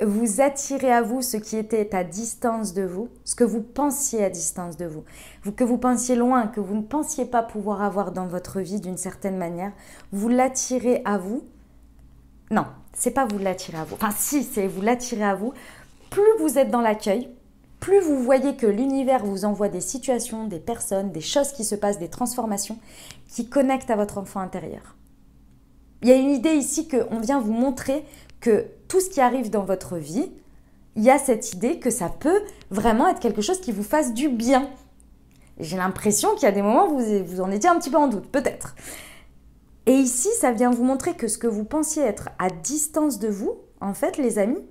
vous attirez à vous ce qui était à distance de vous, ce que vous pensiez à distance de vous, que vous pensiez loin, que vous ne pensiez pas pouvoir avoir dans votre vie d'une certaine manière. Vous l'attirez à vous. Non, c'est pas vous l'attirez à vous. Enfin, si, c'est vous l'attirez à vous. Plus vous êtes dans l'accueil, plus vous voyez que l'univers vous envoie des situations, des personnes, des choses qui se passent, des transformations qui connectent à votre enfant intérieur. Il y a une idée ici qu'on vient vous montrer que tout ce qui arrive dans votre vie, il y a cette idée que ça peut vraiment être quelque chose qui vous fasse du bien. J'ai l'impression qu'il y a des moments où vous en étiez un petit peu en doute, peut-être. Et ici, ça vient vous montrer que ce que vous pensiez être à distance de vous, en fait, les amis,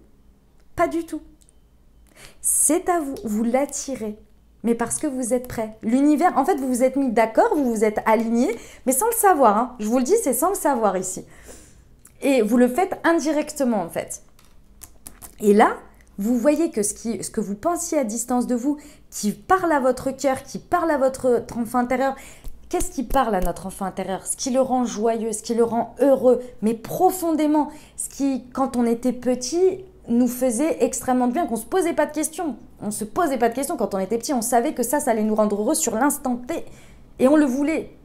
pas du tout. C'est à vous, vous l'attirez, mais parce que vous êtes prêts. L'univers, en fait, vous vous êtes mis d'accord, vous vous êtes alignés, mais sans le savoir. Hein. Je vous le dis, c'est sans le savoir ici. Et vous le faites indirectement, en fait. Et là, vous voyez que ce que vous pensiez à distance de vous, qui parle à votre cœur, qui parle à votre enfant intérieur, qu'est-ce qui parle à notre enfant intérieur? Ce qui le rend joyeux, ce qui le rend heureux, mais profondément. Ce qui, quand on était petit, nous faisait extrêmement de bien, qu'on ne se posait pas de questions. On ne se posait pas de questions quand on était petit. On savait que ça allait nous rendre heureux sur l'instant T. Et on le voulait.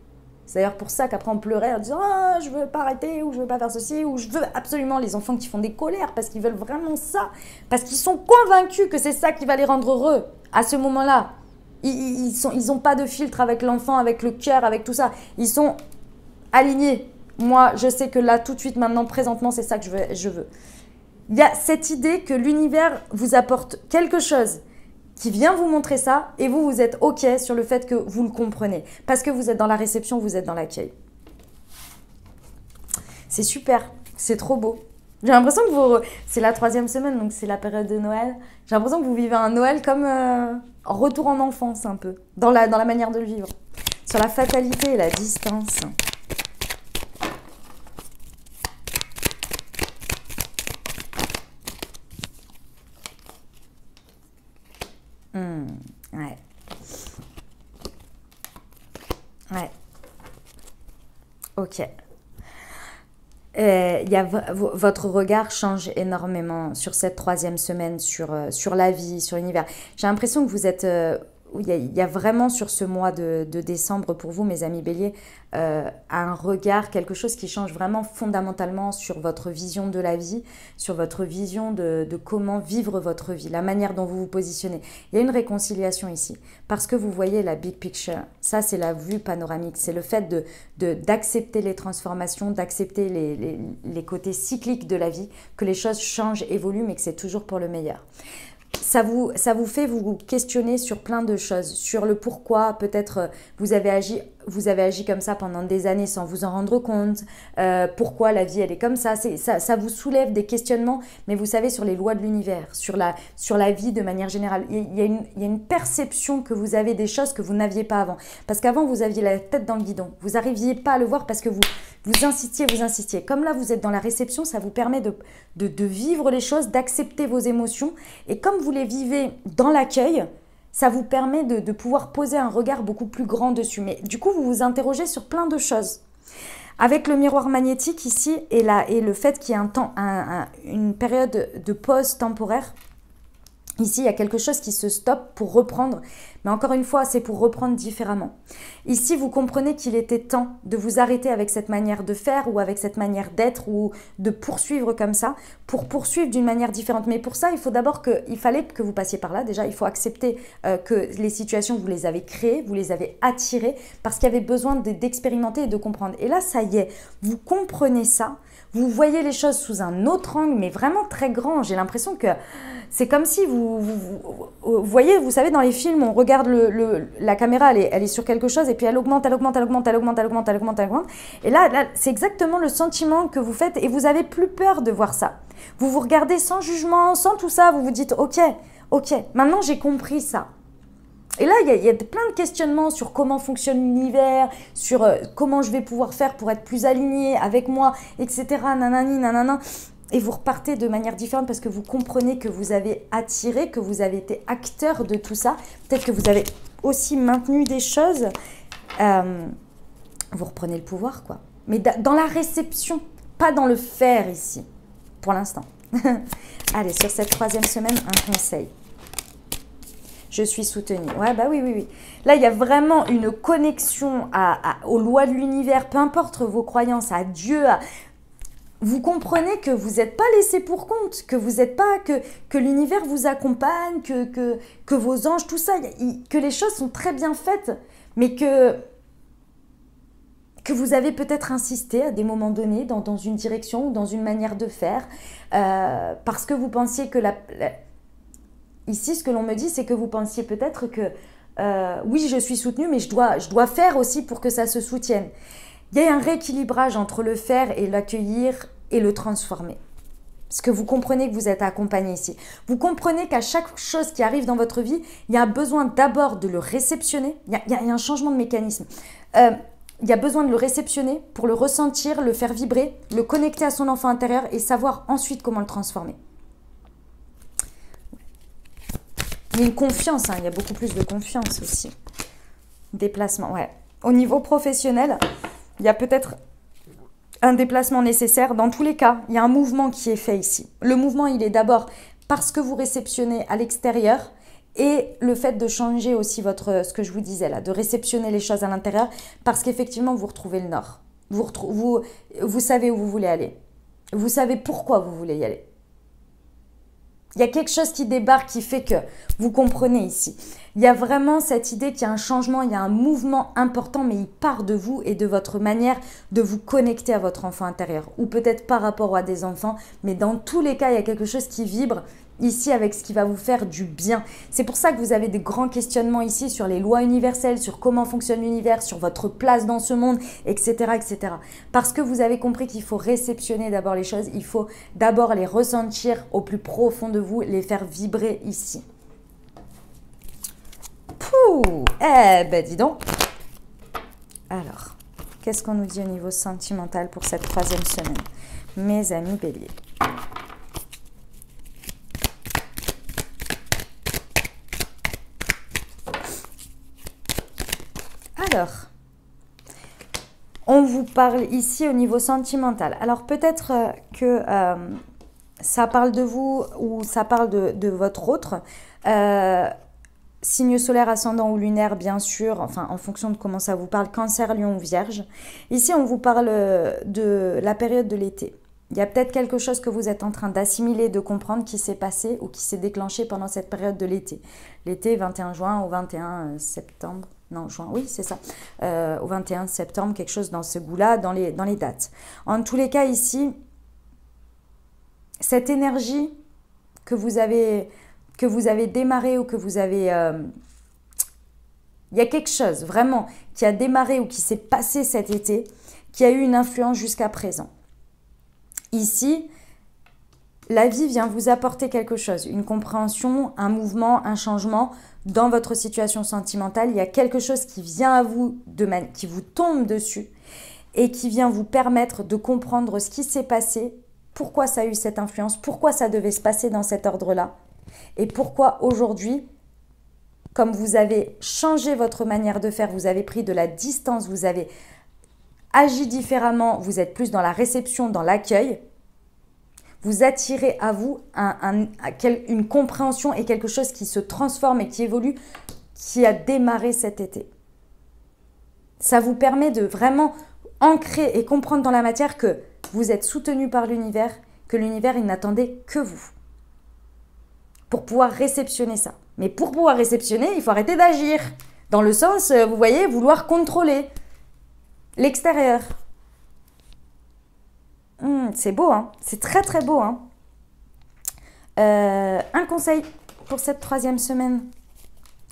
C'est d'ailleurs pour ça qu'après on pleurait en disant « Ah, je veux pas arrêter » ou « Je veux pas faire ceci » ou « Je veux absolument » les enfants qui font des colères parce qu'ils veulent vraiment ça. Parce qu'ils sont convaincus que c'est ça qui va les rendre heureux à ce moment-là. Ils ont pas de filtre avec l'enfant, avec le cœur, avec tout ça. Ils sont alignés. Moi, je sais que là, tout de suite, maintenant, présentement, c'est ça que je veux. Il y a cette idée que l'univers vous apporte quelque chose qui vient vous montrer ça et vous êtes OK sur le fait que vous le comprenez. Parce que vous êtes dans la réception, vous êtes dans l'accueil. C'est super, c'est trop beau. J'ai l'impression que c'est la 3e semaine, donc c'est la période de Noël. J'ai l'impression que vous vivez un Noël comme en retour en enfance un peu, dans la manière de le vivre. sur la fatalité et la distance. Ouais. Ouais. Ok. Votre regard change énormément sur cette troisième semaine, sur la vie, sur l'univers. J'ai l'impression que vous êtes... il y a vraiment sur ce mois de décembre pour vous, mes amis béliers, un regard, quelque chose qui change vraiment fondamentalement sur votre vision de la vie, sur votre vision de comment vivre votre vie, la manière dont vous vous positionnez. Il y a une réconciliation ici, parce que vous voyez la big picture. Ça, c'est la vue panoramique. C'est le fait d'accepter les transformations, d'accepter les côtés cycliques de la vie, que les choses changent, évoluent, mais que c'est toujours pour le meilleur. Ça vous fait vous questionner sur plein de choses, sur le pourquoi peut-être vous avez agi comme ça pendant des années sans vous en rendre compte, pourquoi la vie elle est comme ça. Ça vous soulève des questionnements, mais vous savez, sur les lois de l'univers, sur la vie de manière générale. Il y a une perception que vous avez des choses que vous n'aviez pas avant. Parce qu'avant, vous aviez la tête dans le guidon. Vous n'arriviez pas à le voir parce que vous insistiez. Comme là, vous êtes dans la réception, ça vous permet de vivre les choses, d'accepter vos émotions. Et comme vous les vivez dans l'accueil, ça vous permet de pouvoir poser un regard beaucoup plus grand dessus. Mais du coup, vous vous interrogez sur plein de choses. Avec le miroir magnétique ici et le fait qu'il y ait une période de pause temporaire, ici, il y a quelque chose qui se stoppe pour reprendre. Mais encore une fois, c'est pour reprendre différemment. Ici, vous comprenez qu'il était temps de vous arrêter avec cette manière de faire ou avec cette manière d'être ou de poursuivre comme ça pour poursuivre d'une manière différente. Mais pour ça, il fallait que vous passiez par là. Déjà, il faut accepter que les situations, vous les avez créées, vous les avez attirées parce qu'il y avait besoin d'expérimenter et de comprendre. Et là, ça y est, vous comprenez ça. Vous voyez les choses sous un autre angle, mais vraiment très grand. J'ai l'impression que c'est comme si vous voyez, vous savez, dans les films, on regarde la caméra, elle est sur quelque chose et puis elle augmente. Et là c'est exactement le sentiment que vous faites et vous n'avez plus peur de voir ça. Vous vous regardez sans jugement, sans tout ça, vous vous dites ok, maintenant j'ai compris ça. Et là, il y a plein de questionnements sur comment fonctionne l'univers, sur comment je vais pouvoir faire pour être plus aligné avec moi, etc. Nanani, nanana. Et vous repartez de manière différente parce que vous comprenez que vous avez attiré, que vous avez été acteur de tout ça. Peut-être que vous avez aussi maintenu des choses. Vous reprenez le pouvoir, quoi. Mais dans la réception, pas dans le faire ici, pour l'instant. Allez, sur cette troisième semaine, un conseil. Je suis soutenue. Ouais, bah oui. Là, il y a vraiment une connexion aux lois de l'univers, peu importe vos croyances, à Dieu, vous comprenez que vous n'êtes pas laissé pour compte, que vous n'êtes pas, que l'univers vous accompagne, que vos anges, tout ça, que les choses sont très bien faites, mais que vous avez peut-être insisté à des moments donnés dans une direction ou dans une manière de faire, parce que vous pensiez que ici, ce que l'on me dit, c'est que vous pensiez peut-être que oui, je suis soutenue, mais je dois faire aussi pour que ça se soutienne. Il y a un rééquilibrage entre le faire et l'accueillir et le transformer. Parce que vous comprenez que vous êtes accompagné ici. Vous comprenez qu'à chaque chose qui arrive dans votre vie, il y a besoin d'abord de le réceptionner. Il y a un changement de mécanisme. Il y a besoin de le réceptionner pour le ressentir, le faire vibrer, le connecter à son enfant intérieur et savoir ensuite comment le transformer. Il y a une confiance, il y a beaucoup plus de confiance aussi. Déplacement, ouais. Au niveau professionnel, il y a peut-être un déplacement nécessaire. Dans tous les cas, il y a un mouvement qui est fait ici. Le mouvement, il est d'abord parce que vous réceptionnez à l'extérieur et le fait de changer aussi ce que je vous disais là, de réceptionner les choses à l'intérieur parce qu'effectivement, vous retrouvez le nord. Vous savez où vous voulez aller. Vous savez pourquoi vous voulez y aller. Il y a quelque chose qui débarque qui fait que vous comprenez ici. Il y a vraiment cette idée qu'il y a un changement, il y a un mouvement important, mais il part de vous et de votre manière de vous connecter à votre enfant intérieur. Ou peut-être par rapport à des enfants, mais dans tous les cas, il y a quelque chose qui vibre ici avec ce qui va vous faire du bien. C'est pour ça que vous avez des grands questionnements ici sur les lois universelles, sur comment fonctionne l'univers, sur votre place dans ce monde, etc., etc. Parce que vous avez compris qu'il faut réceptionner d'abord les choses, il faut d'abord les ressentir au plus profond de vous, les faire vibrer ici. Pouh! Eh ben dis donc! Alors, qu'est-ce qu'on nous dit au niveau sentimental pour cette troisième semaine, mes amis béliers? Alors, on vous parle ici au niveau sentimental. Alors, peut-être que ça parle de vous ou ça parle de votre autre. Signe solaire, ascendant ou lunaire, bien sûr, enfin en fonction de comment ça vous parle, Cancer, Lion ou Vierge. Ici, on vous parle de la période de l'été. Il y a peut-être quelque chose que vous êtes en train d'assimiler, de comprendre qui s'est passé ou qui s'est déclenché pendant cette période de l'été. L'été, 21 juin au 21 septembre. Non, juin, oui, c'est ça. Au 21 septembre, quelque chose dans ce goût-là, dans les dates. En tous les cas, ici, cette énergie que vous avez démarré ou que vous avez... il y a quelque chose vraiment qui a démarré ou qui s'est passé cet été qui a eu une influence jusqu'à présent. Ici, la vie vient vous apporter quelque chose, une compréhension, un mouvement, un changement dans votre situation sentimentale. Il y a quelque chose qui vient à vous, qui vous tombe dessus et qui vient vous permettre de comprendre ce qui s'est passé, pourquoi ça a eu cette influence, pourquoi ça devait se passer dans cet ordre-là. Et pourquoi aujourd'hui, comme vous avez changé votre manière de faire, vous avez pris de la distance, vous avez agi différemment, vous êtes plus dans la réception, dans l'accueil, vous attirez à vous une compréhension et quelque chose qui se transforme et qui évolue, qui a démarré cet été. Ça vous permet de vraiment ancrer et comprendre dans la matière que vous êtes soutenu par l'univers, que l'univers, il n'attendait que vous pour pouvoir réceptionner ça. Mais pour pouvoir réceptionner, il faut arrêter d'agir. Dans le sens, vous voyez, vouloir contrôler l'extérieur. C'est beau, hein. C'est très très beau, hein. Un conseil pour cette troisième semaine.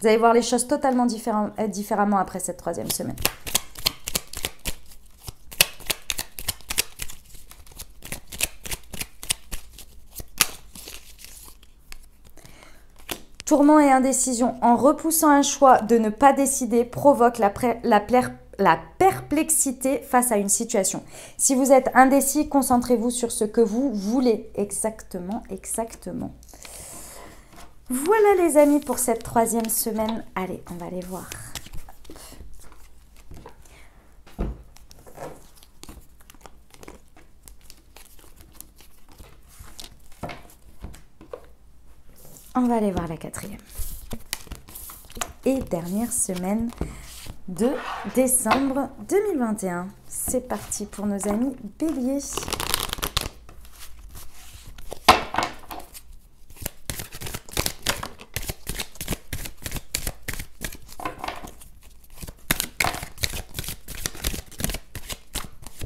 Vous allez voir les choses totalement différemment après cette troisième semaine. Tourment et indécision. En repoussant un choix de ne pas décider provoque la perplexité face à une situation. Si vous êtes indécis, concentrez-vous sur ce que vous voulez. Exactement, exactement. Voilà les amis pour cette troisième semaine. Allez, on va aller voir. On va aller voir la quatrième. Et dernière semaine de décembre 2021. C'est parti pour nos amis béliers.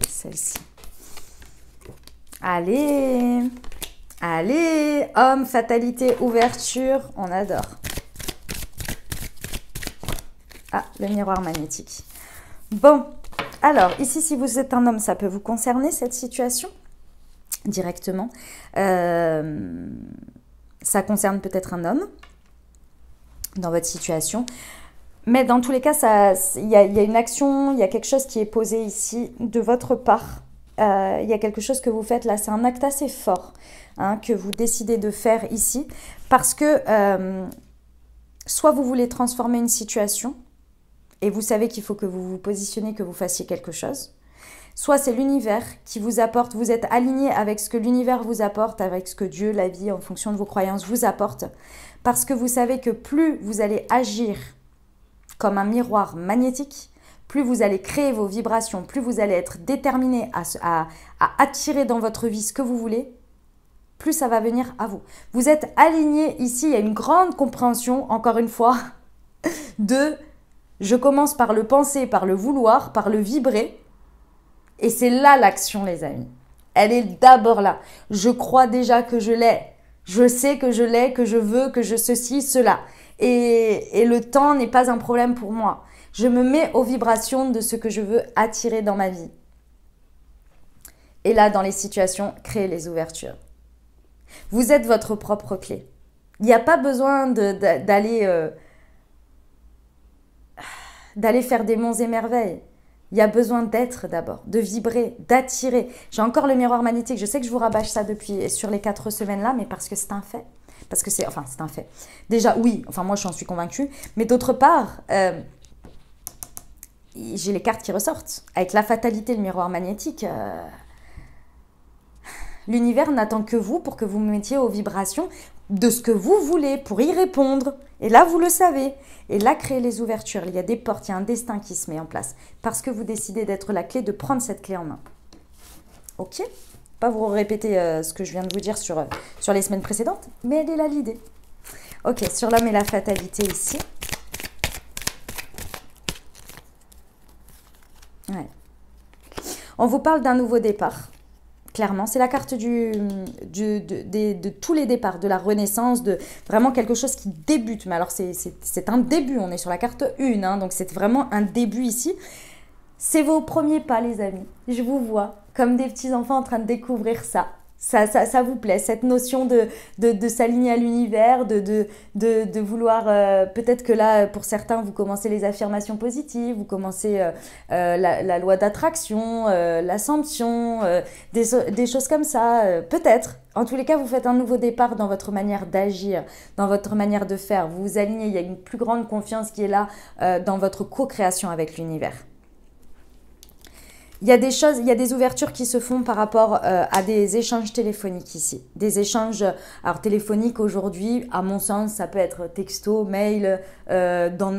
Celle-ci. Allez! Allez, homme, fatalité, ouverture, on adore. Ah, le miroir magnétique. Bon, alors, ici, si vous êtes un homme, ça peut vous concerner, cette situation, directement. Ça concerne peut-être un homme, dans votre situation. Mais dans tous les cas, il y a une action, il y a quelque chose qui est posé ici, de votre part. Il y a quelque chose que vous faites là, c'est un acte assez fort que vous décidez de faire ici parce que soit vous voulez transformer une situation et vous savez qu'il faut que vous vous positionnez, que vous fassiez quelque chose, soit c'est l'univers qui vous apporte, vous êtes aligné avec ce que l'univers vous apporte, avec ce que Dieu, la vie, en fonction de vos croyances, vous apporte, parce que vous savez que plus vous allez agir comme un miroir magnétique, plus vous allez créer vos vibrations, plus vous allez être déterminé à attirer dans votre vie ce que vous voulez, plus ça va venir à vous. Vous êtes aligné ici, il y a une grande compréhension, encore une fois, de je commence par le penser, par le vouloir, par le vibrer. Et c'est là l'action, les amis. Elle est d'abord là. Je crois déjà que je l'ai. Je sais que je l'ai, que je veux, que je ceci, cela. Et le temps n'est pas un problème pour moi. Je me mets aux vibrations de ce que je veux attirer dans ma vie. Et là, dans les situations, créez les ouvertures. Vous êtes votre propre clé. Il n'y a pas besoin d'aller faire des monts et merveilles. Il y a besoin d'être d'abord, de vibrer, d'attirer. J'ai encore le miroir magnétique. Je sais que je vous rabâche ça depuis sur les 4 semaines là, mais parce que c'est un fait. Parce que c'est un fait. Déjà, oui, enfin moi j'en suis convaincue. Mais d'autre part, j'ai les cartes qui ressortent. Avec la fatalité, le miroir magnétique, l'univers n'attend que vous pour que vous vous mettiez aux vibrations de ce que vous voulez, pour y répondre. Et là, vous le savez. Et là, créer les ouvertures. Il y a des portes, il y a un destin qui se met en place. Parce que vous décidez d'être la clé, de prendre cette clé en main. Ok ? Pas vous répéter ce que je viens de vous dire sur les semaines précédentes, mais elle est là l'idée. Ok, sur l'homme et la fatalité ici. Ouais. On vous parle d'un nouveau départ. Clairement, c'est la carte de tous les départs, de la renaissance, de vraiment quelque chose qui débute. Mais alors, c'est un début, on est sur la carte 1, hein, donc c'est vraiment un début ici. C'est vos premiers pas, les amis. Je vous vois comme des petits enfants en train de découvrir ça. Ça vous plaît, cette notion de s'aligner à l'univers, de vouloir... peut-être que là, pour certains, vous commencez les affirmations positives, vous commencez la loi d'attraction, l'ascension, des choses comme ça. Peut-être. En tous les cas, vous faites un nouveau départ dans votre manière d'agir, dans votre manière de faire. Vous vous alignez, il y a une plus grande confiance qui est là dans votre co-création avec l'univers. Il y a des choses, il y a des ouvertures qui se font par rapport à des échanges téléphoniques ici. Des échanges, alors téléphoniques aujourd'hui, à mon sens, ça peut être texto, mail,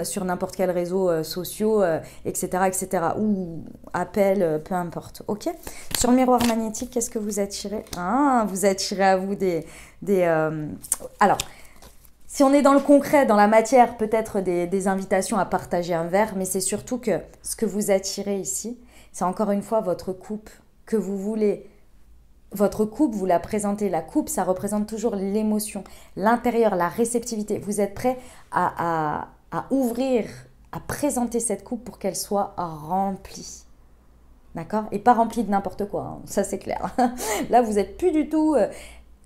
sur n'importe quel réseau social, etc., etc. Ou appel, peu importe. Ok. Sur le miroir magnétique, qu'est-ce que vous attirez? Ah, vous attirez à vous alors, si on est dans le concret, dans la matière, peut-être des invitations à partager un verre, mais c'est surtout que ce que vous attirez ici, c'est encore une fois votre coupe que vous voulez. Votre coupe, vous la présentez. La coupe, ça représente toujours l'émotion, l'intérieur, la réceptivité. Vous êtes prêt à ouvrir, à présenter cette coupe pour qu'elle soit remplie. D'accord? Et pas remplie de n'importe quoi, hein. Ça c'est clair. Là, vous n'êtes plus du tout...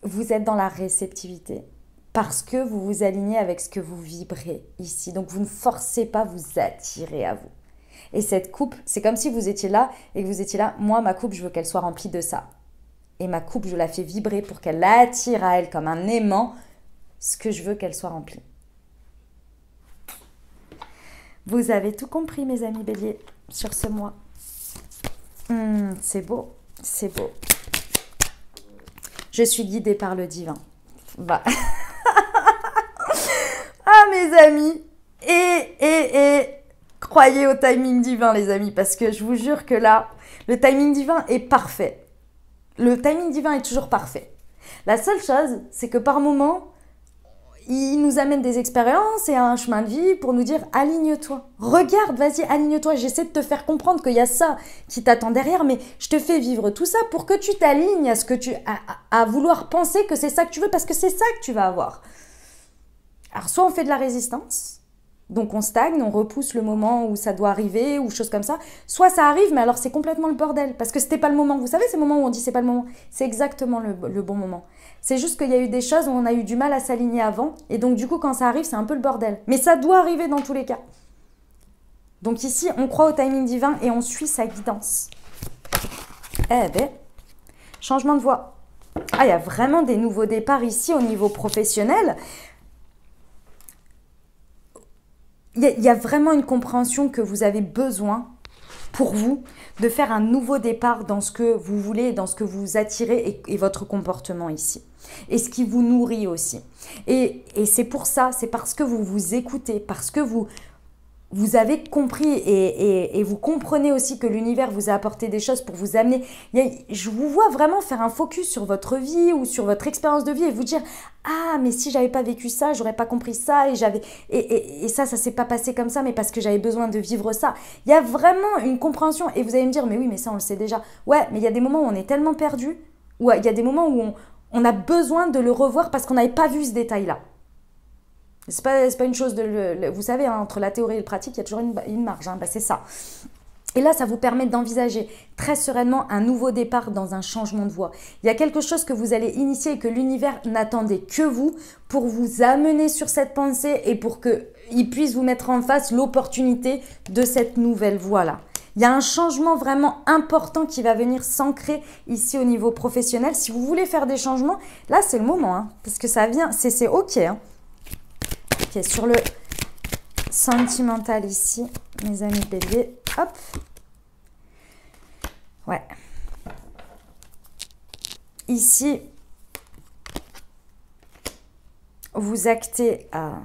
vous êtes dans la réceptivité parce que vous vous alignez avec ce que vous vibrez ici. Donc, vous ne forcez pas, vous attirez à vous. Et cette coupe, c'est comme si vous étiez là et que vous étiez là. Moi, ma coupe, je veux qu'elle soit remplie de ça. Et ma coupe, je la fais vibrer pour qu'elle attire à elle comme un aimant ce que je veux qu'elle soit remplie. Vous avez tout compris, mes amis béliers, sur ce mois. C'est beau, c'est beau. Je suis guidée par le divin. Bah. Ah, mes amis. Et croyez au timing divin, les amis, parce que je vous jure que là, le timing divin est parfait. Le timing divin est toujours parfait. La seule chose, c'est que par moment, il nous amène des expériences et un chemin de vie pour nous dire « aligne-toi, regarde, vas-y, aligne-toi, j'essaie de te faire comprendre qu'il y a ça qui t'attend derrière, mais je te fais vivre tout ça pour que tu t'alignes à ce que à vouloir penser que c'est ça que tu veux, parce que c'est ça que tu vas avoir. » Alors, soit on fait de la résistance, donc on stagne, on repousse le moment où ça doit arriver ou choses comme ça. Soit ça arrive, mais alors c'est complètement le bordel parce que c'était pas le moment. Vous savez ces moments où on dit c'est pas le moment, c'est exactement le bon moment. C'est juste qu'il y a eu des choses où on a eu du mal à s'aligner avant et donc du coup quand ça arrive c'est un peu le bordel. Mais ça doit arriver dans tous les cas. Donc ici on croit au timing divin et on suit sa guidance. Eh ben, changement de voie. Ah, il y a vraiment des nouveaux départs ici au niveau professionnel. Il y a vraiment une compréhension que vous avez besoin, pour vous, de faire un nouveau départ dans ce que vous voulez, dans ce que vous attirez et votre comportement ici. Et ce qui vous nourrit aussi. Et c'est pour ça, c'est parce que vous vous écoutez, parce que vous avez compris et vous comprenez aussi que l'univers vous a apporté des choses pour vous amener. Je vous vois vraiment faire un focus sur votre vie ou sur votre expérience de vie et vous dire « Ah, mais si j'avais pas vécu ça, j'aurais pas compris ça et ça s'est pas passé comme ça, mais parce que j'avais besoin de vivre ça. » Il y a vraiment une compréhension et vous allez me dire « Mais oui, mais ça on le sait déjà. » Ouais, mais il y a des moments où on est tellement perdu, ou il y a des moments où on a besoin de le revoir parce qu'on n'avait pas vu ce détail-là. C'est pas une chose vous savez, hein, entre la théorie et le pratique, il y a toujours une marge, hein, c'est ça. Et là, ça vous permet d'envisager très sereinement un nouveau départ dans un changement de voie. Il y a quelque chose que vous allez initier et que l'univers n'attendait que vous pour vous amener sur cette pensée et pour qu'il puisse vous mettre en face l'opportunité de cette nouvelle voie-là. Il y a un changement vraiment important qui va venir s'ancrer ici au niveau professionnel. Si vous voulez faire des changements, là c'est le moment, hein, parce que ça vient, c'est ok. Hein. Ok, sur le sentimental ici, mes amis béliers, hop. Ouais. Ici, vous actez à...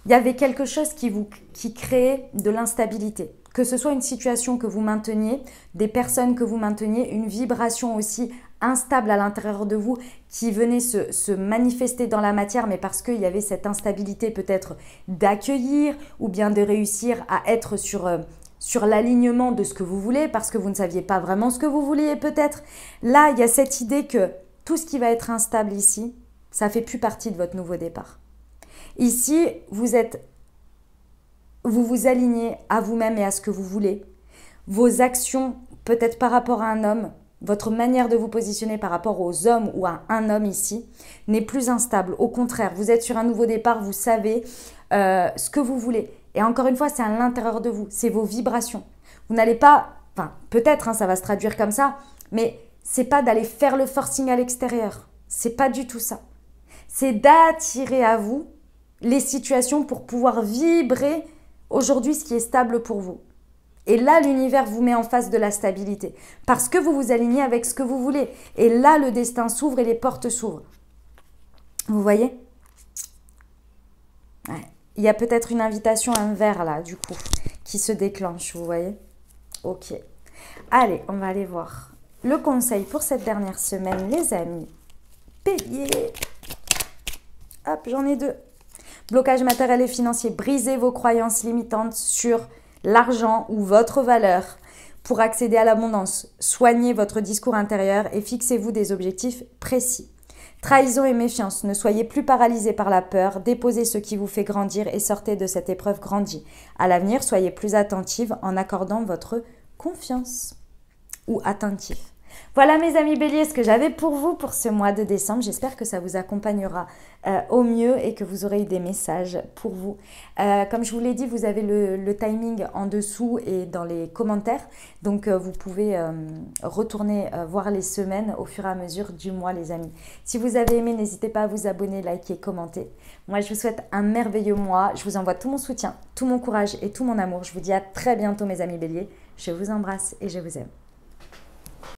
Il y avait quelque chose qui créait de l'instabilité. Que ce soit une situation que vous mainteniez, des personnes que vous mainteniez, une vibration aussi instable à l'intérieur de vous qui venait se manifester dans la matière, mais parce qu'il y avait cette instabilité peut-être d'accueillir ou bien de réussir à être sur l'alignement de ce que vous voulez parce que vous ne saviez pas vraiment ce que vous vouliez peut-être. Là, il y a cette idée que tout ce qui va être instable ici, ça ne fait plus partie de votre nouveau départ. Ici, vous vous alignez à vous-même et à ce que vous voulez. Vos actions, peut-être par rapport à un homme, votre manière de vous positionner par rapport aux hommes ou à un homme ici, n'est plus instable. Au contraire, vous êtes sur un nouveau départ, vous savez ce que vous voulez. Et encore une fois, c'est à l'intérieur de vous, c'est vos vibrations. Vous n'allez pas, enfin peut-être ça va se traduire comme ça, mais c'est pas d'aller faire le forcing à l'extérieur. C'est pas du tout ça. C'est d'attirer à vous les situations pour pouvoir vibrer aujourd'hui ce qui est stable pour vous. Et là, l'univers vous met en face de la stabilité parce que vous vous alignez avec ce que vous voulez. Et là, le destin s'ouvre et les portes s'ouvrent. Vous voyez? Ouais. Il y a peut-être une invitation à un verre là, du coup, qui se déclenche, vous voyez? Ok. Allez, on va aller voir le conseil pour cette dernière semaine, les amis. Bélier. Hop, j'en ai deux. Blocage matériel et financier. Brisez vos croyances limitantes sur l'argent ou votre valeur pour accéder à l'abondance. Soignez votre discours intérieur et fixez-vous des objectifs précis. Trahison et méfiance. Ne soyez plus paralysés par la peur. Déposez ce qui vous fait grandir et sortez de cette épreuve grandie. À l'avenir, soyez plus attentive en accordant votre confiance ou attentif. Voilà mes amis béliers, ce que j'avais pour vous pour ce mois de décembre. J'espère que ça vous accompagnera au mieux et que vous aurez eu des messages pour vous. Comme je vous l'ai dit, vous avez le timing en dessous et dans les commentaires. Donc vous pouvez retourner voir les semaines au fur et à mesure du mois les amis. Si vous avez aimé, n'hésitez pas à vous abonner, liker, commenter. Moi je vous souhaite un merveilleux mois. Je vous envoie tout mon soutien, tout mon courage et tout mon amour. Je vous dis à très bientôt mes amis béliers. Je vous embrasse et je vous aime.